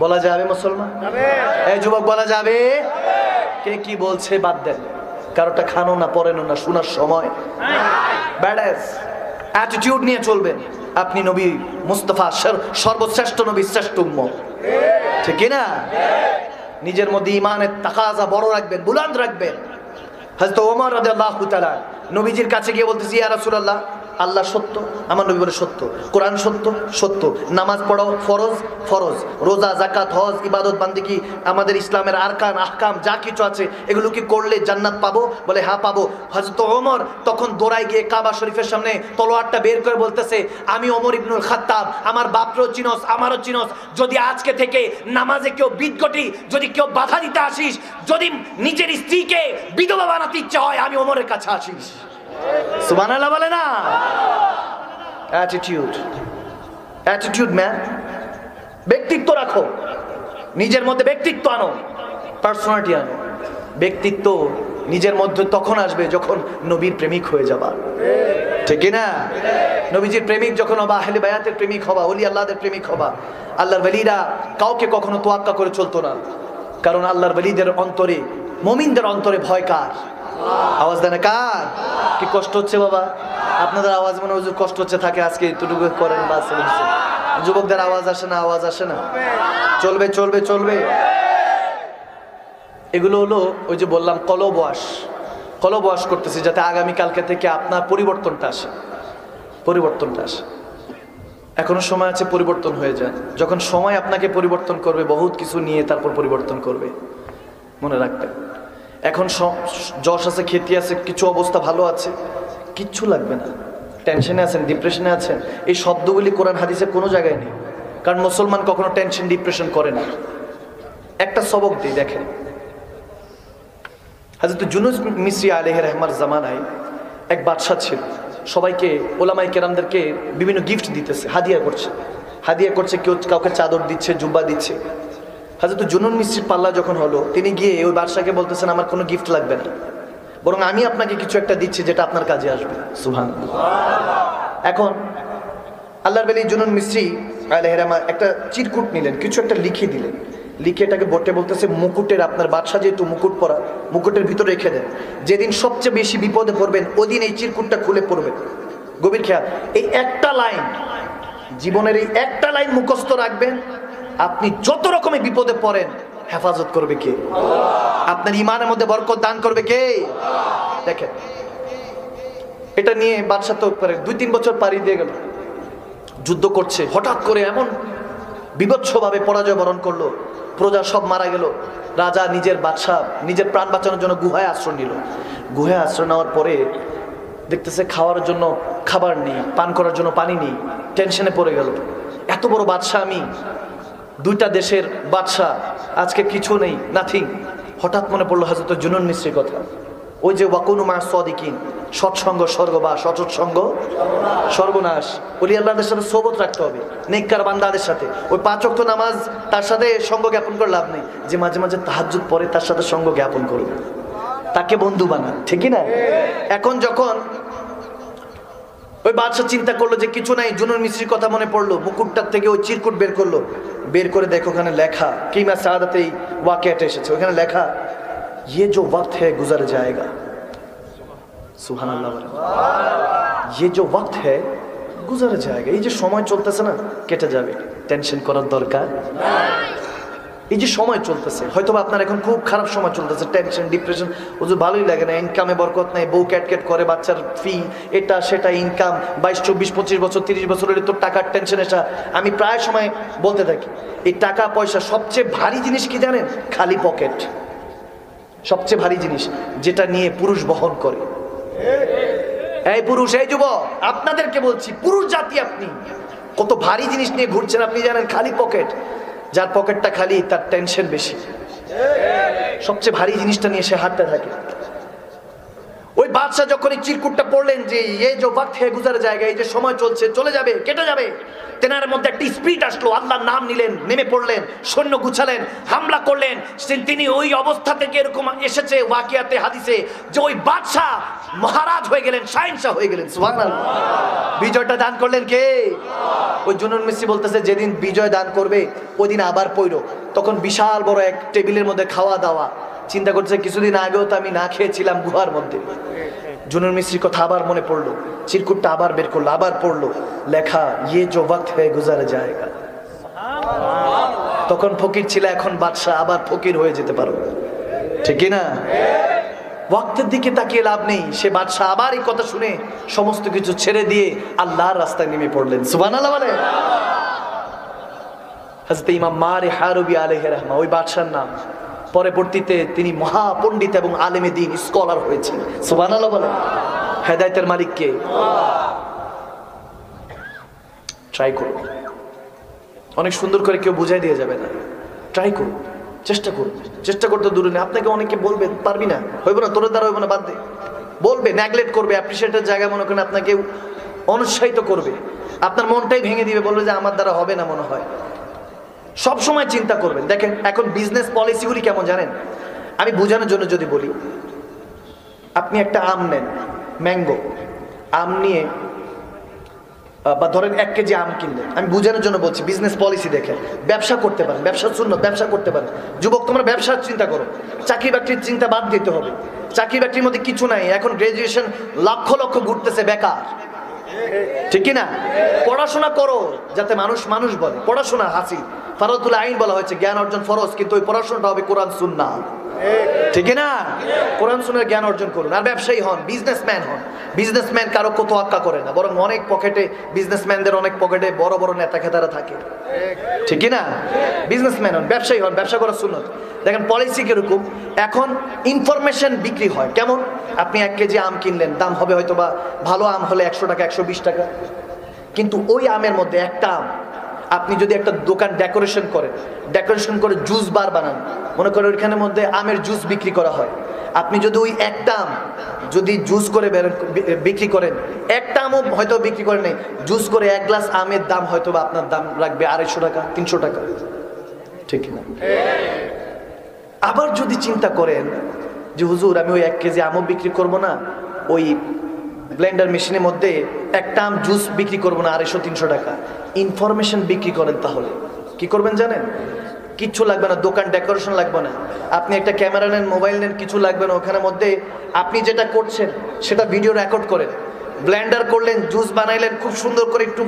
বলা যাবে মুসলমান? এই যুবক বলা যাবে? কে কি বলছে বাদ দেন, কারোটা খানো না পরেনো না, শোনার সময় ব্যাডাস অ্যাটিটিউড নিয়ে চলবেন। আপনি নবী মুস্তাফা সর্বশ্রেষ্ঠ নবী, শ্রেষ্ঠ উম্মত, ঠিক না? নিজের মধ্যে ইমানের তাকাজা বড় রাখবেন, বুলন্দ রাখবেন। হযরত ওমর রাদিয়াল্লাহু তাআলা নবীজির কাছে গিয়ে বলতেছি, ইয়া রাসূলুল্লাহ, আল্লাহ সত্য, আমার নবী বলে সত্য, কোরআন সত্য, সত্য, নামাজ পড়াও ফরজ, ফরজ, রোজা, যাকাত, হজ, ইবাদত বান্দিগি, আমাদের ইসলামের আরকান আহকাম যা কিছু আছে এগুলো কি করলে জান্নাত পাবো? বলে হ্যাঁ পাবো। হযরত ওমর তখন দৌড়ায় গিয়ে কাবা শরীফের সামনে তলোয়ারটা বের করে বলতেছে, আমি ওমর ইবনুল খাত্তাব, আমার বাপরও চিনস, আমারও চিনস, যদি আজকে থেকে নামাজে কেউ বিদঘটি, যদি কেউ বাধা দিতে আসিস, যদি নিজের স্ত্রীকে বিধবা বানাতে ইচ্ছে হয়, আমি ওমরের কাছে আসিস। সুবহানাল্লাহ বলে না? Attitude, attitude man. ব্যক্তিত্ব রাখো, নিজের মধ্যে ব্যক্তিত্ব আনো, পার্সোনালিটি আনো। ব্যক্তিত্ব নিজের মধ্যে তখন আসবে যখন নবীর প্রেমিক হয়ে যাবা, ঠিক না? নবীজির প্রেমিক যখন হবা, আহলে বায়াতের প্রেমিক হবা, ওলি আল্লাহদের প্রেমিক হবা। আল্লাহর ওলিরা কাউকে কখনো তোয়াক্কা করে চলতো না, কারণ আল্লাহর ওলিদের অন্তরে, মুমিনদের অন্তরে ভয় কার? আওয়াজ দেন কার? কি কষ্ট হচ্ছে বাবা? আপনাদের আওয়াজ মনে হয় কষ্ট হচ্ছে থাকে, আজকে এতটুকু করেন বাস। যুবকদের আওয়াজ আসে না, আওয়াজ আসে না। চলবে চলবে চলবে। এগুলো হলো ওই যে বললাম কলব ওয়াশ, কলব ওয়াশ করতেছি যাতে আগামীকালকে থেকে আপনার পরিবর্তনটা আসে, পরিবর্তনটা আসে। এখনো সময় আছে, পরিবর্তন হয়ে যায়। যখন সময় আপনাকে পরিবর্তন করবে, বহুত কিছু নিয়ে তারপর পরিবর্তন করবে, মনে রাখবেন। এখন যশ আছে, খ্যাতি আছে, কিছু অবস্থা ভালো আছে, কিচ্ছু লাগবে না। টেনশনে আছেন, ডিপ্রেশনে আছেন, এই শব্দগুলি কোরআন হাদিসে কোনো জায়গায় নেই, কারণ মুসলমান কখনো টেনশন ডিপ্রেশন করে না। একটা সবক দিই, দেখেন। হযরত ইউনূস মিসরি আলাইহির রহমার জামানায় এক বাদশা ছিল, সবাইকে ওলামায়ে কেরামদেরকে বিভিন্ন গিফট দিতেছে, হাদিয়া করছে, হাদিয়া করছে, কেউ কাউকে চাদর দিচ্ছে, জুব্বা দিচ্ছে। হযরত ইউনূস মিসরির পাল্লা যখন হলো, তিনি গিয়ে ওই বাদশাকে বলতেছেন, আমার কোনো গিফট লাগবে না, বরং আমি আপনাকে কিছু একটা দিচ্ছি যেটা আপনার কাজে আসবে। সুবহানাল্লাহ। এখন আল্লাহর ওলি ইউনূস মিসরি আলাইহির রহমান একটা চিরকুট নিলেন, কিছু একটা লিখে দিলেন, লিখে এটাকে বটে বলতেছে, মুকুটের, আপনার বাদশা যেহেতু মুকুট পরা, মুকুটের ভিতরে রেখে দেন, যেদিন সবচেয়ে বেশি বিপদে পড়বেন ওদিন এই চিরকুটটা খুলে পড়বেন। গভীর খেয়াল, এই একটা লাইন, জীবনের এই একটা লাইন মুখস্থ রাখবেন, আপনি যত রকমের বিপদে পড়েন হেফাজত করবে কে? আপনার ইমানের মধ্যে বরকত দান করবে কে? দেখেন, এটা নিয়ে বাদশা তো 2-3 বছর পাড়ি দিয়ে গেল, যুদ্ধ করছে, হঠাৎ করে এমন বিভৎসভাবে পরাজয় বরণ করলো, প্রজা সব মারা গেল। রাজা নিজের বাদশা নিজের প্রাণ বাঁচানোর জন্য গুহায় আশ্রয় নিল। গুহায় আশ্রয় নেওয়ার পরে দেখতেছে খাওয়ার জন্য খাবার নেই, পান করার জন্য পানি নেই, টেনশনে পড়ে গেল। এত বড় বাদশা আমি, 2টা দেশের বাদশা, আজকে কিছু নেই, নাথিং। হঠাৎ মনে পড়লো হযরত ইউনূস মিসরির কথা, ওই যে ওয়াকুনু মা সাদিকিন, সৎসঙ্গ স্বর্গবাস, অসৎসঙ্গ সর্বনাশ। ওলি আল্লাহদের সাথে সোহবত রাখতে হবে, নেককার বান্দাদের সাথে। ওই 5 ওয়াক্ত নামাজ, তার সাথে সঙ্গ জ্ঞাপন করে লাভ নেই, যে মাঝে মাঝে তাহাজ্জুদ পড়ে তার সাথে সঙ্গ জ্ঞাপন করবে, তাকে বন্ধু বানান, ঠিকই না? এখন যখন ওই বাদশা চিন্তা করলো যে কিছু নাই, ইউনূস মিসরির কথা মনে পড়লো, মুকুটটার থেকে ওই চিরকুট বের করলো, বের করে দেখো ওখানে লেখা, কিমা সাআদাতে এই ওয়াকিয়াটা এসেছে, ওখানে লেখা, ये जो वक्त है गुजर जाएगा। सुभान अल्लाह, ये जो वक्त है गुजर जाएगा। এই যে সময় চলতেছে না, কেটে যাবে, টেনশন করার দরকার নাই। এই যে সময় চলতেছে, হয়তো আপনার এখন খুব খারাপ সময় চলতেছে, টেনশন ডিপ্রেশন, ওদের ভালোই লাগে না, ইনকামে বরকত নাই, বউ ক্যাট করে, বাচ্চার ফি, এটা সেটা, ইনকাম 22, 24, 25 বছর, 30 বছর হলে তো টাকার টেনশন। এসা আমি প্রায় সময় বলতে থাকি, এই টাকা পয়সা সবচেয়ে ভারী জিনিস কি জানেন? খালি পকেট। সবচেয়ে ভারী জিনিস যেটা নিয়ে পুরুষ বহন করে। এই পুরুষ, এই যুবক, আপনাদেরকে বলছি, পুরুষ জাতি, আপনি কত ভারী জিনিস নিয়ে ঘুরছেন আপনি জানেন? খালি পকেট। যার পকেটটা খালি তার টেনশন বেশি, সবচেয়ে ভারী জিনিসটা নিয়ে সে হাঁটতে থাকে। ওই বাদশা যখন এই চিরকুটটা পড়লেন যে এই যে ওয়াক্ত হে গুজার জায়গা, এই যে সময় চলছে, চলে যাবে, কেটে যাবে, তেনার মধ্যে একটা স্পিরিট আসলো, আল্লাহর নাম নিলেন, নেমে পড়লেন, সৈন্য গুছালেন, হামলা করলেন। তিনি ওই অবস্থা থেকে এরকম এসেছে ওয়াকিয়াতে হাদিসে যে ওই বাদশা মহারাজ হয়ে গেলেন, শাহিনশাহ হয়ে গেলেন। সুবহানাল্লাহ। বিজয়টা দান করলেন কে? ওই জুনুন মিসরি বলতেছে যেদিন বিজয় দান করবে ওই দিন আবার পইরো। তখন বিশাল বড় এক টেবিলের মধ্যে খাওয়া দাওয়া। চিন্তা করছে কিছুদিন আগেও তো আমি না খেয়েছিলাম গুহার মধ্যে। জুনুন মিসরির কথা আবার মনে পড়লো, চিরকুটটা আবার বের করলো, আবার পড়লো, লেখা ইয়ে জো ওয়াক্ত হ্যায় গুজার জায়েগা। তখন ফকির ছিল, এখন বাদশাহ, আবার ফকির হয়ে যেতে পারো, ঠিক না? ওয়াক্তের দিকে তাকিয়ে লাভ নেই। সে বাদশাহ আবার এই কথা শুনে সমস্ত কিছু ছেড়ে দিয়ে আল্লাহর রাস্তায় নেমে পড়লেন। সুবহানাল্লাহ বলে। হযরত ইমাম মারে হারবি আলাইহির রাহমা ওই বাদশার নাম। পরবর্তীতে তিনি মহাপণ্ডিত এবং আলেমে দ্বীন, স্কলার হয়েছেন। সুবহানাল্লাহ বলে। হেদায়েতের মালিক কে? ট্রাই করুন, অনেক সুন্দর করে কেউ বুঝাই দিয়ে যাবে না। ট্রাই করুন, চেষ্টা করুন। চেষ্টা করতে দূরে নেই। আপনাকে অনেকে বলবে পারবি না, হইব না, তোর দ্বারা হইব না, বাদ দে, বলবে, নেগলেক্ট করবে, অ্যাপ্রিসিয়েটের জায়গায় মনে করেন আপনাকে অনুৎসাহিত করবে, আপনার মনটাই ভেঙে দিবে, বলবে যে আমার দ্বারা হবে না মনে হয়। সব সময় চিন্তা করবেন। দেখেন এখন বিজনেস পলিসিগুলি কেমন জানেন? আমি বোঝানোর জন্য যদি বলি, আপনি একটা আম নেন, ম্যাঙ্গো আম নিয়ে, বা ধরেন 1 কেজি আম কিনলেন, আমি বোঝানোর জন্য বলছি, বিজনেস পলিসি দেখেন। ব্যবসা করতে পারেন, ব্যবসা শূন্য, ব্যবসা করতে পারেন। যুবক তোমরা ব্যবসার চিন্তা করো, চাকরি বাকরির চিন্তা বাদ দিতে হবে। চাকরি বাকরির মধ্যে কিছু নাই, এখন গ্রাজুয়েশন লক্ষ লক্ষ ঘুরতেছে বেকার, ঠিক না? পড়াশোনা করো যাতে মানুষ মানুষ বলে, পড়াশোনা হাসিল ফরজুল আইন বলা হয়েছে, জ্ঞান অর্জন ফরজ, কিন্তু ওই পড়াশোনাটা হবে কোরআন সুন্নাহ, ঠিক না? কোরআন সুন্নাহর জ্ঞান অর্জন করুন। আর ব্যবসায়ী হন, বিজনেসম্যান হন। বিজনেসম্যান কারো তোয়াক্কা করে না, বরং অনেক পকেটে, বিজনেসম্যানদের অনেক পকেটে বড় বড় নেতা খেতারা থাকে, ঠিক না? বিজনেসম্যান হন, ব্যবসায়ী হন, ব্যবসা করার সুন্নত। দেখেন পলিসি কিরকম, এখন ইনফরমেশন বিক্রি হয় কেমন? আপনি 1 কেজি আম কিনলেন, দাম হবে হয়তো বা ভালো আম হলে 100 টাকা, 120 টাকা, কিন্তু ওই আমের মধ্যে একটা আম আপনি যদি একটা দোকান ডেকোরেশন করেন, ডেকোরেশন করে জুস বার বানান, মনে করেন ওইখানের মধ্যে আমের জুস বিক্রি করা হয়, আপনি যদি ওই একটা আম যদি জুস করে বিক্রি করেন, একটা আমও হয়তো বিক্রি করেন নাই, জুস করে 1 গ্লাস আমের দাম হয়তো বা আপনার দাম রাখবে 250 টাকা, 300 টাকা, ঠিক না? আবার যদি চিন্তা করেন যে হুজুর আমি ওই 1 কেজি আমও বিক্রি করব না, ওই ব্লেন্ডার মেশিনের মধ্যে একটা আম জুস বিক্রি করবো না 250-300 টাকা, ইনফরমেশন বিক্রি করেন, তাহলে কি করবেন জানেন? কিচ্ছু লাগবে না, দোকান ডেকোরেশন লাগবে না, আপনি একটা ক্যামেরা নেন, মোবাইল নেন, কিছু লাগবে না, ওখানের মধ্যে আপনি যেটা করছেন সেটা ভিডিও রেকর্ড করেন। ব্লেন্ডার করলেন, জুস বানাইলেন, খুব সুন্দর করে একটু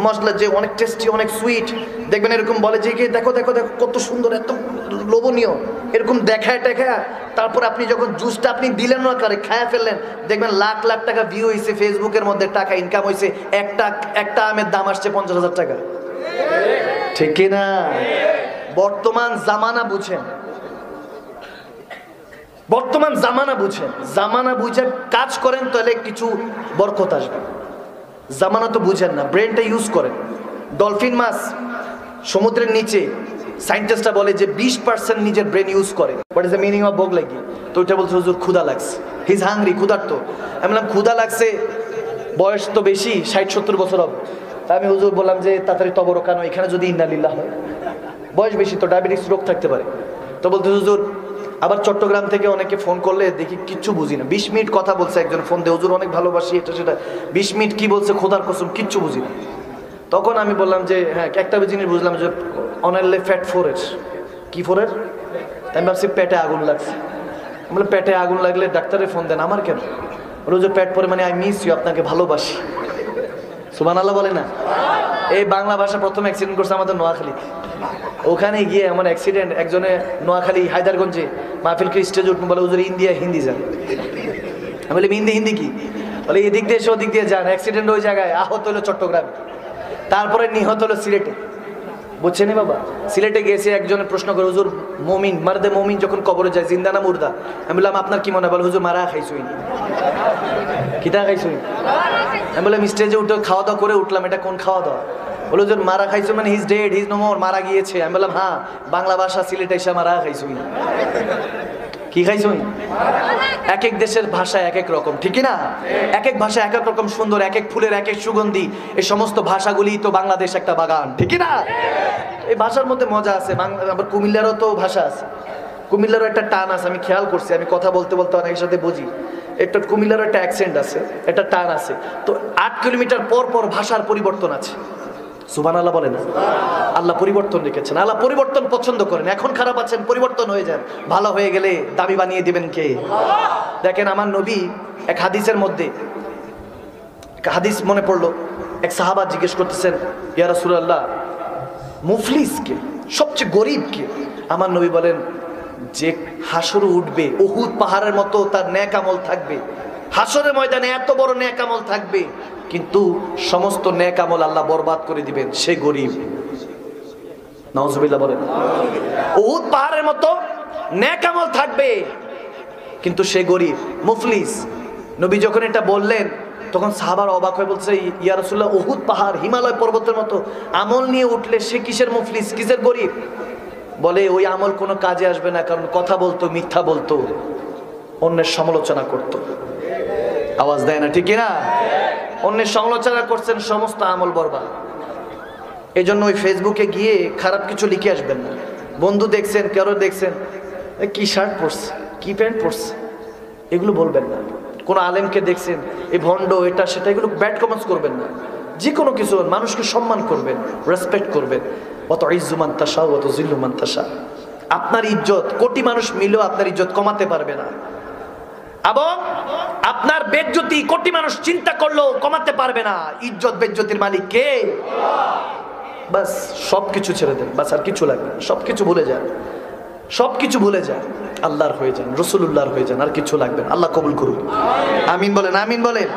মশলা, যে অনেক টেস্টি, অনেক সুইট, দেখবেন এরকম বলে যে দেখো দেখো দেখো কত সুন্দর, এত লোভনীয়, এরকম দেখায় টেখায়, তারপর আপনি যখন জুসটা আপনি দিলেন না, করে খায়া ফেললেন, দেখবেন লাখ লাখ টাকা ভিউ হয়েছে, ফেসবুকের মধ্যে টাকা ইনকাম হয়েছে, একটা আমের দাম আসছে 50,000 টাকা, ঠিক কিনা? বর্তমান জামানা বুঝেন, বর্তমান জামানা বুঝেন, জামানা বুঝে কাজ করেন, তাহলে কিছু বরকত আসবে। জামানা তো বুঝেন না, ব্রেনটা ইউজ করেন। ডলফিন মাছ সমুদ্রের নিচে, সায়েন্টিস্টরা বলে যে 20% নিজের ব্রেন ইউজ করে। What is the meaning of ভোগ লাগি? তো ওইটা বলছে হুজুর ক্ষুধা লাগছে, হি ইজ হাংরি, ক্ষুধার্ত। আমি বললাম ক্ষুধা লাগছে, বয়স তো বেশি, 60-70 বছর হবে। তা আমি হুজুর বললাম যে তাড়াতাড়ি তবরক কেন, এখানে যদি ইন্নালিল্লাহ হয়, বয়স বেশি তো ডায়াবেটিস রোগ থাকতে পারে। তো বলতে হুজুর, আবার চট্টগ্রাম থেকে অনেকে ফোন করলে দেখি কিচ্ছু বুঝি না, 20 মিনিট কথা বলছে একজন ফোন দিয়ে, হুজুর অনেক ভালোবাসি এটা সেটা, 20 মিনিট কি বলছে খোদার কসম কিচ্ছু বুঝি না। তখন আমি বললাম যে হ্যাঁ, একটা জিনিস বুঝলাম যে অনারলে ফ্যাট ফোরের, কি ফোরের? আমি ভাবছি পেটে আগুন লাগছে। আমি বললাম পেটে আগুন লাগলে ডাক্তারের ফোন দেন, আমার কেন? বলো যে পেট পরে মানে আই মিস ইউ, আপনাকে ভালোবাসি। সুবহানাল্লাহ বলে না? এই বাংলা ভাষা প্রথম অ্যাক্সিডেন্ট করছে আমাদের নোয়াখালীতে। ওখানে গিয়ে আমার অ্যাক্সিডেন্ট, একজনে নোয়াখালী হায়দারগঞ্জে মাহফিলকে স্টেজে উঠুন, বলে হুজুর ইন্ডিয়া হিন্দি যান। আমি বলি হিন্দি কি? বলে এদিক দিয়ে এসে ওদিক দিয়ে যান, অ্যাক্সিডেন্ট ওই জায়গায়, আহত হলো চট্টগ্রামে, তারপরে নিহত হলো সিলেটে। বুঝছেন বাবা? সিলেটে গিয়েছে, একজনে প্রশ্ন করে হুজুর মমিন, মারদে মমিন যখন কবরে যায় জিন্দা না মুর্দা? আমি বললাম আপনার কি মনে হয়? বলে হুজুর মারা খাইছুই। কিতা খাইছুই? আমি বললাম স্টেজে উঠে খাওয়া দাওয়া করে উঠলাম, এটা কোন খাওয়া দাওয়া? বলে হুজুর মারা খাইছো মানে he's dead, he's no more, মারা গিয়েছে। আমি বললাম হ্যাঁ, বাংলা ভাষা সিলেটে এসে মারা খাইছুই। কি খাইছো? এক এক দেশের ভাষা এক এক রকম, ঠিক না? এক এক ভাষা এক এক রকম সুন্দর, এক এক ফুলের এক এক সুগন্ধি। এই সমস্ত ভাষাগুলি তো বাংলাদেশ একটা বাগান, ঠিক না? এই ভাষার মধ্যে মজা আছে। আবার কুমিল্লারও তো ভাষা আছে, কুমিল্লারও একটা টান আছে। আমি খেয়াল করছি, আমি কথা বলতে বলতে অনেকের সাথে বুঝি, একটা কুমিল্লারও একটা অ্যাকসেন্ট আছে, একটা টান আছে। তো 8 কিলোমিটার পর পর ভাষার পরিবর্তন আছে। সুবহানাল্লাহ বলেন। আল্লাহ পরিবর্তন রেখেছেন, আল্লাহ পরিবর্তন পছন্দ করেন। এখন খারাপ আছেন, পরিবর্তন হয়ে যান, ভালো হয়ে গেলে দামি বানিয়ে দিবেন কে? দেখেন আমার নবী এক হাদিসের মধ্যে, এক হাদিস মনে পড়লো, এক সাহাবা জিজ্ঞেস করতেছেন, ইয়া রাসূলুল্লাহ, মুফলিস কে, সবচেয়ে গরিব কে? আমার নবী বলেন, যে হাসরে উঠবে, উহুদ পাহাড়ের মতো তার নেক আমল থাকবে, হাসরের ময়দানে এত বড় নেক আমল থাকবে, কিন্তু সমস্ত নেক আমল আল্লাহ বরবাদ করে দিবেন, সে গরিব। নাউজুবিল্লাহ বলেন। উহুদ পাহাড়ের মতো নেক আমল থাকবে, কিন্তু সে গরিব, মুফলিস। নবী যখন এটা বললেন, তখন সাহাবারা অবাক হয়ে বলছে, ইয়া রাসূলুল্লাহ, উহুদ পাহাড় হিমালয় পর্বতের মতো আমল নিয়ে উঠলে সে কিসের মুফলিস, কিসের গরিব? বলে, ওই আমল কোনো কাজে আসবে না, কারণ কথা বলতো, মিথ্যা বলতো, অন্যের সমালোচনা করত। আওয়াজ দেয় না, ঠিক না? অন্যের সমালোচনা করছেন, সমস্ত আমল বরবাদ। এই জন্য ওই ফেসবুকে গিয়ে খারাপ কিছু লিখে আসবেন না। বন্ধু দেখছেন, কারো দেখছেন কি শার্ট পরছে, কি প্যান্ট পরছে, এগুলো বলবেন না। কোনো আলেমকে দেখছেন এই ভণ্ড, এটা সেটা, এগুলো ব্যাড কমেন্টস করবেন না। যে কোনো কিছু মানুষকে সম্মান করবেন, রেসপেক্ট করবেন। অত ইজ্জু মান তাশা, অত জিল্লু মান তাশা। আপনার ইজ্জত কোটি মানুষ মিলেও আপনার ইজ্জত কমাতে পারবে না, এবং আপনার বেজ্জতি কোটি মানুষ চিন্তা করলেও কমাতে পারবে না। ইজ্জত বেজ্জতির মালিক কে? বাস সবকিছু ছেড়ে দেন, বাস আর কিছু লাগবে না, সবকিছু ভুলে যান, সবকিছু ভুলে যান, আল্লাহর হয়ে যান, রাসূলুল্লাহর হয়ে যান, আর কিছু লাগবে না। আল্লাহ কবুল করুন। আমিন বলেন, আমিন বলেন।